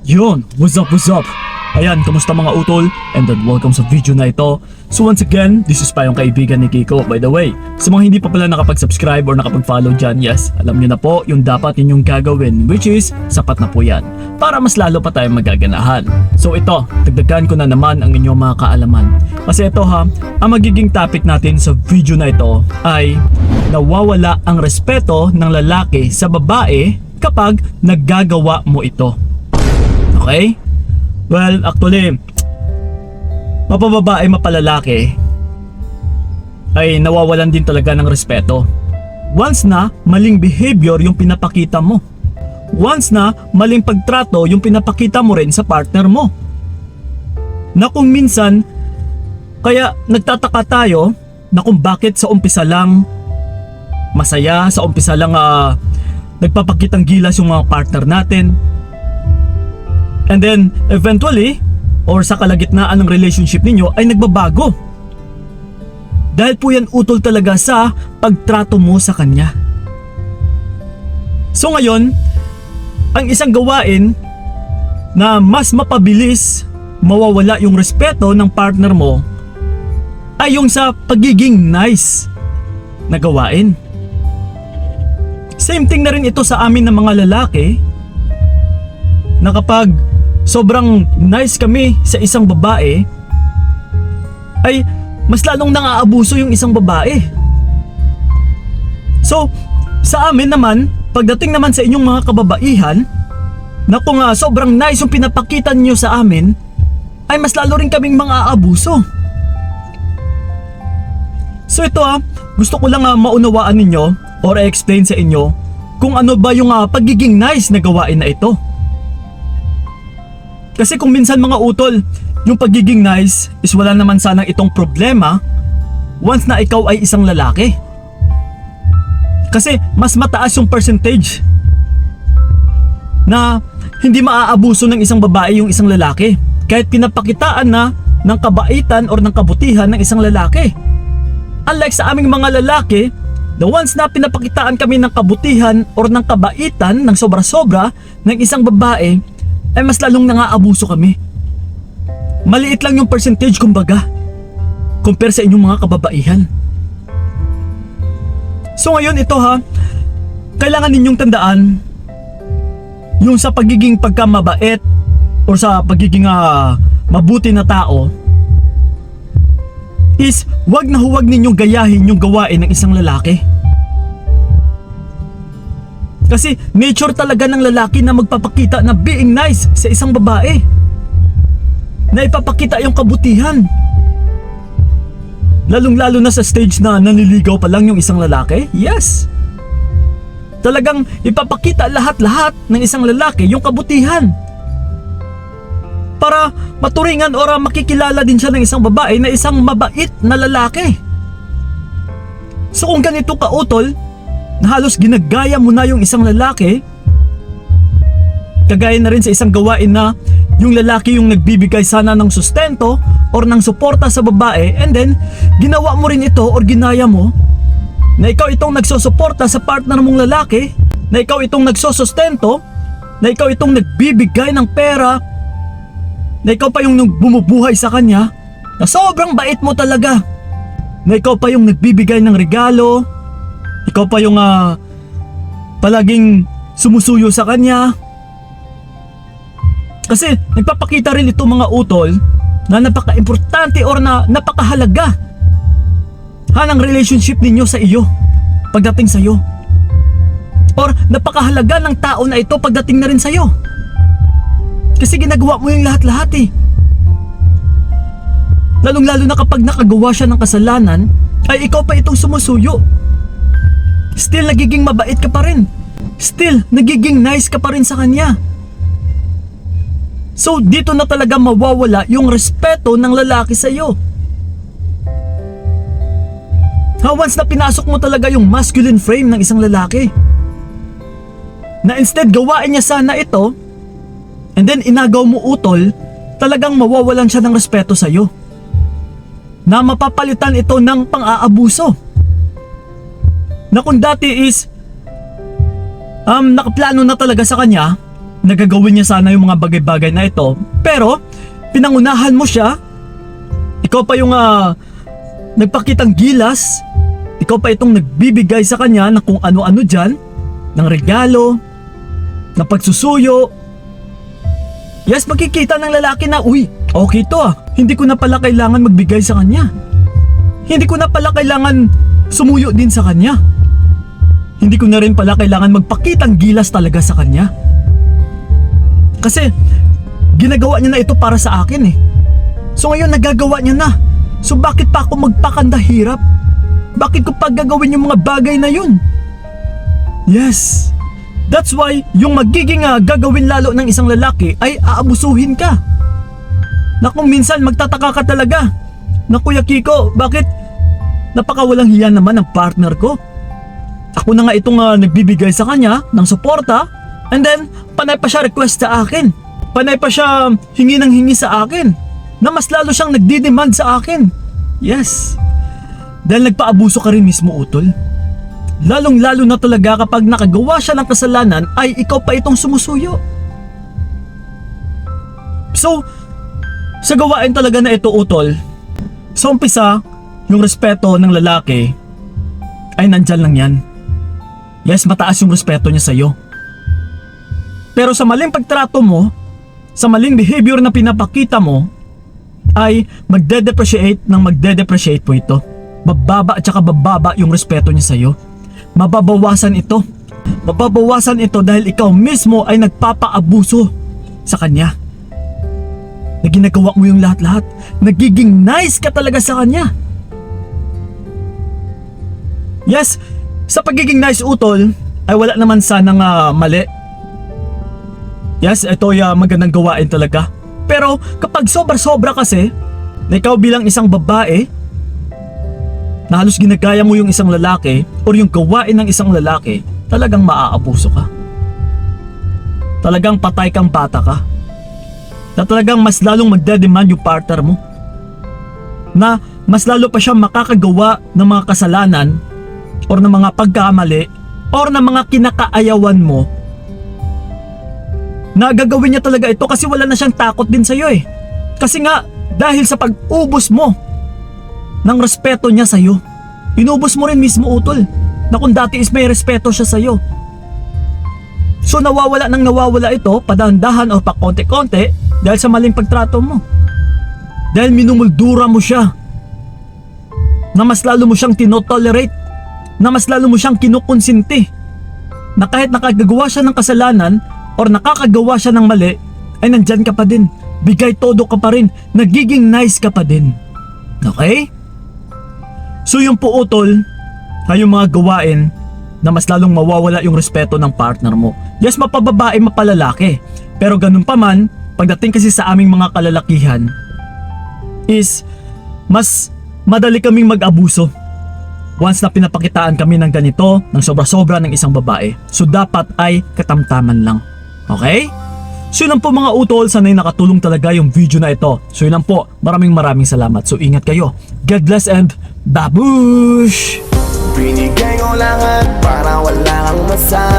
Yun, what's up, what's up? Ayan, kamusta mga utol? And then welcome sa video na ito. So once again, this is pa yung kaibigan ni Kiko. By the way, sa mga hindi pa pala nakapag-subscribe or nakapag-follow dyan, yes, alam nyo na po yung dapat ninyong gagawin, which is, sapat na po yan, para mas lalo pa tayong magaganahan. So ito, dagdagan ko na naman ang inyong mga kaalaman. Kasi ito ha, ang magiging topic natin sa video na ito ay nawawala ang respeto ng lalaki sa babae kapag naggagawa mo ito. Okay? Well, actually, mapababae mapalalaki ay nawawalan din talaga ng respeto. Once na maling behavior yung pinapakita mo. Once na maling pagtrato yung pinapakita mo rin sa partner mo. Na kung minsan, kaya nagtataka tayo na kung bakit sa umpisa lang masaya, sa umpisa lang nagpapakitang gilas yung mga partner natin. And then, eventually, or sa kalagitnaan ng relationship ninyo ay nagbabago. Dahil po yan utol talaga sa pagtrato mo sa kanya. So ngayon, ang isang gawain na mas mapabilis mawawala yung respeto ng partner mo ay yung sa pagiging nice na gawain. Same thing na rin ito sa amin ng mga lalaki na kapag sobrang nice kami sa isang babae ay mas lalong nang-aabuso yung isang babae. So sa amin naman, pagdating naman sa inyong mga kababaihan na kung sobrang nice yung pinapakita niyo sa amin ay mas lalo rin kaming mga aabuso. So ito gusto ko lang maunawaan ninyo or i-explain sa inyo kung ano ba yung pagiging nice na gawain na ito. Kasi kung minsan mga utol, yung pagiging nice is wala naman sanang itong problema once na ikaw ay isang lalaki. Kasi mas mataas yung percentage na hindi maaabuso ng isang babae yung isang lalaki kahit pinapakitaan na ng kabaitan or ng kabutihan ng isang lalaki. Unlike sa aming mga lalaki, the once na pinapakitaan kami ng kabutihan or ng kabaitan ng sobra-sobra ng isang babae, ay mas lalong nang-aabuso kami. Maliit lang yung percentage kumbaga compare sa inyong mga kababaihan. So ngayon ito kailangan ninyong tandaan yung sa pagiging pagkamabait or sa pagiging mabuti na tao is huwag ninyong gayahin yung gawain ng isang lalaki. Kasi nature talaga ng lalaki na magpapakita na being nice sa isang babae. Na ipapakita yung kabutihan. Lalong-lalo na sa stage na nanliligaw pa lang yung isang lalaki. Yes. Talagang ipapakita lahat-lahat ng isang lalaki yung kabutihan. Para maturingan o makikilala din siya ng isang babae na isang mabait na lalaki. So kung ganito ka utol, na halos ginagaya mo na yung isang lalaki, kagaya na rin sa isang gawain na yung lalaki yung nagbibigay sana ng sustento or ng suporta sa babae, and then ginawa mo rin ito or ginaya mo na ikaw itong nagsusuporta sa partner mong lalaki, na ikaw itong nagsusustento, na ikaw itong nagbibigay ng pera, na ikaw pa yung bumubuhay sa kanya, na sobrang bait mo talaga, na ikaw pa yung nagbibigay ng regalo, ikaw pa yung palaging sumusuyo sa kanya. Kasi nagpapakita rin ito mga utol na napaka-importante or na napakahalaga ng relationship ninyo sa iyo pagdating sa iyo. Or napakahalaga ng tao na ito pagdating na rin sa iyo. Kasi ginagawa mo yung lahat-lahat Lalong-lalo na kapag nakagawa siya ng kasalanan ay ikaw pa itong sumusuyo. Still nagiging mabait ka pa rin. Still nagiging nice ka pa rin sa kanya. So dito na talaga mawawala yung respeto ng lalaki sa iyo. Once na pinasok mo talaga yung masculine frame ng isang lalaki, na instead gawain niya sana ito, and then inagaw mo utol, talagang mawawalan siya ng respeto sa iyo. Na mapapalitan ito ng pang-aabuso. Na kung dati is nakaplano na talaga sa kanya nagagawin niya sana yung mga bagay-bagay na ito, pero pinangunahan mo siya. Ikaw pa yung nagpakitang gilas. Ikaw pa itong nagbibigay sa kanya ng kung ano-ano dyan, ng regalo, ng pagsusuyo. Yes, makikita ng lalaki na, uy, okay to hindi ko na pala kailangan magbigay sa kanya. Hindi ko na pala kailangan sumuyo din sa kanya. Hindi ko na rin pala kailangan magpakitang gilas talaga sa kanya. Kasi ginagawa niya na ito para sa akin eh. So ngayon nagagawa niya na. So bakit pa ako magpakandahirap? Bakit ko pa gagawin yung mga bagay na yun? Yes. That's why yung magiging gagawin lalo ng isang lalaki ay aabusuhin ka. Na kung minsan magtataka ka talaga. Na Kuya Kiko, bakit napakawalang hiya naman ng partner ko? Ako na nga itong nagbibigay sa kanya ng suporta, and then panay pa siya request sa akin. Panay pa siya hingi ng hingi sa akin, na mas lalo siyang nagdidemand sa akin. Yes. Dahil nagpaabuso ka rin mismo, utol. Lalong lalo na talaga kapag nakagawa siya ng kasalanan ay ikaw pa itong sumusuyo. So, sa gawain talaga na ito, utol, sa umpisa, yung respeto ng lalaki ay nandyan lang yan. Yes, mataas yung respeto niya sa'yo. Pero sa maling pagtrato mo, sa maling behavior na pinapakita mo, ay magde-depreciate po ito. Bababa at saka bababa yung respeto niya sa'yo. Mababawasan ito. Mababawasan ito dahil ikaw mismo ay nagpapaabuso sa kanya. Na ginagawa mo yung lahat-lahat. Nagiging nice ka talaga sa kanya. Yes, sa pagiging nice, utol, ay wala naman sanang mali. Yes, ito ay magandang gawain talaga. Pero kapag sobra-sobra kasi, na ikaw bilang isang babae, na halos ginagaya mo yung isang lalaki or yung gawain ng isang lalaki, talagang maaabuso ka. Talagang patay kang bata ka. Na talagang mas lalong magdedemand yung partner mo. Na mas lalo pa siya makakagawa ng mga kasalanan or ng mga pagkamali or ng mga kinakaayawan mo, na gagawin niya talaga ito kasi wala na siyang takot din sa'yo eh. Kasi nga, dahil sa pag-ubos mo ng respeto niya sa'yo, inubos mo rin mismo, utol, na kung dati is may respeto siya sa'yo. So nawawala ito, padahan-dahan o pakonti-konti dahil sa maling pagtrato mo. Dahil minumuldura mo siya, na mas lalo mo siyang tinotolerate, na mas lalo mo siyang kinukonsinti, na kahit nakagagawa siya ng kasalanan or nakakagawa siya ng mali, ay nandyan ka pa din, bigay todo ka pa rin, nagiging nice ka pa din. Okay? So yung po, utol, ay yung mga gawain na mas lalong mawawala yung respeto ng partner mo. Yes, mapababae, mapalalaki. Pero ganun pa man, pagdating kasi sa aming mga kalalakihan, is mas madali kaming mag-abuso once na pinapakitaan kami ng ganito, ng sobra-sobra ng isang babae. So dapat ay katamtaman lang. Okay? So yun lang po mga utol, sana'y nakatulong talaga yung video na ito. So yun lang po, maraming salamat. So ingat kayo. God bless and babush! Binigay ko lahat para wala kang masama.